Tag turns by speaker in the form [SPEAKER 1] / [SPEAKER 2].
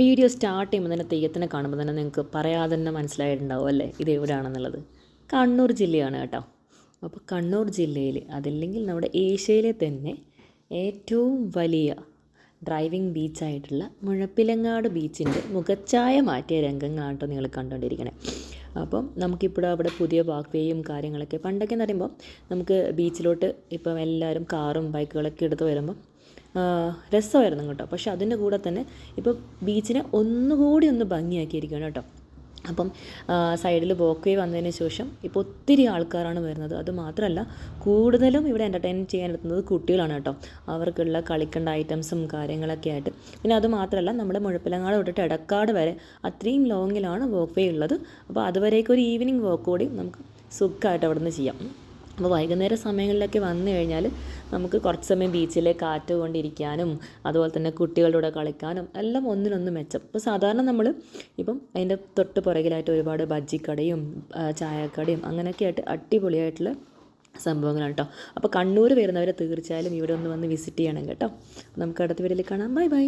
[SPEAKER 1] Video start ചെയ്യുമ്പോൾ തന്നെ തെയ്യത്തിനെ കാണുമ്പോൾ തന്നെ നിങ്ങൾക്ക് പറയാതെ തന്നെ മനസ്സിലായിട്ടുണ്ടാവും അല്ലേ ഇത് എവിടെയാണെന്നുള്ളത്. കണ്ണൂർ ജില്ലയാണ് കേട്ടോ. അപ്പോൾ കണ്ണൂർ ജില്ലയിൽ അതല്ലെങ്കിൽ നമ്മുടെ ഏഷ്യയിലെ തന്നെ ഏറ്റവും വലിയ ഡ്രൈവിംഗ് ബീച്ചായിട്ടുള്ള മുഴപ്പിലങ്ങാട് ബീച്ചിൻ്റെ മുഖച്ഛായ മാറ്റിയ രംഗങ്ങളാണ് കേട്ടോ നിങ്ങൾ കണ്ടുകൊണ്ടിരിക്കണേ. അപ്പം നമുക്കിപ്പോൾ അവിടെ പുതിയ വാക്ക് വേയും കാര്യങ്ങളൊക്കെ പണ്ടൊക്കെ എന്ന് പറയുമ്പോൾ നമുക്ക് ബീച്ചിലോട്ട് ഇപ്പം എല്ലാവരും കാറും ബൈക്കുകളൊക്കെ എടുത്ത് വരുമ്പം രസമായിരുന്നു കേട്ടോ. പക്ഷെ അതിൻ്റെ കൂടെ തന്നെ ഇപ്പോൾ ബീച്ചിനെ ഒന്നുകൂടി ഒന്ന് ഭംഗിയാക്കിയിരിക്കുകയാണ് കേട്ടോ. അപ്പം സൈഡിൽ വോക്ക് വേ വന്നതിന് ശേഷം ഇപ്പോൾ ഒത്തിരി ആൾക്കാരാണ് വരുന്നത്. അത് മാത്രമല്ല കൂടുതലും ഇവിടെ എൻ്റർടൈൻ ചെയ്യാൻ എത്തുന്നത് കുട്ടികളാണ് കേട്ടോ. അവർക്കുള്ള കളിക്കേണ്ട ഐറ്റംസും കാര്യങ്ങളൊക്കെ ആയിട്ട്. പിന്നെ അത് മാത്രമല്ല നമ്മുടെ മുഴപ്പിലങ്ങാട് തൊട്ടിട്ട് എടക്കാട് വരെ അത്രയും ലോങ്ങിലാണ് വോക്ക് വേ ഉള്ളത്. അപ്പോൾ അതുവരേക്കും ഒരു ഈവനിങ് വോക്ക് കൂടി നമുക്ക് സുഖമായിട്ട് അവിടെ നിന്ന് ചെയ്യാം. അപ്പോൾ വൈകുന്നേര സമയങ്ങളിലൊക്കെ വന്നു കഴിഞ്ഞാൽ നമുക്ക് കുറച്ച് സമയം ബീച്ചിലെ കാറ്റ് കൊണ്ടിരിക്കാനും അതുപോലെ തന്നെ കുട്ടികളുടെ കൂടെ കളിക്കാനും എല്ലാം ഒന്നിനൊന്ന് മെച്ചം. ഇപ്പോൾ സാധാരണ നമ്മൾ ഇപ്പം അതിൻ്റെ തൊട്ട് പുറകിലായിട്ട് ഒരുപാട് ബജ്ജിക്കടയും ചായക്കടയും അങ്ങനെയൊക്കെ ആയിട്ട് അടിപൊളിയായിട്ടുള്ള സംഭവങ്ങളാണ് കേട്ടോ. അപ്പോൾ കണ്ണൂർ വരുന്നവരെ തീർച്ചയായും ഇവിടെ ഒന്ന് വന്ന് വിസിറ്റ് ചെയ്യണം കേട്ടോ. നമുക്ക് അടുത്ത വീഡിയോയിൽ കാണാം. Bye bye.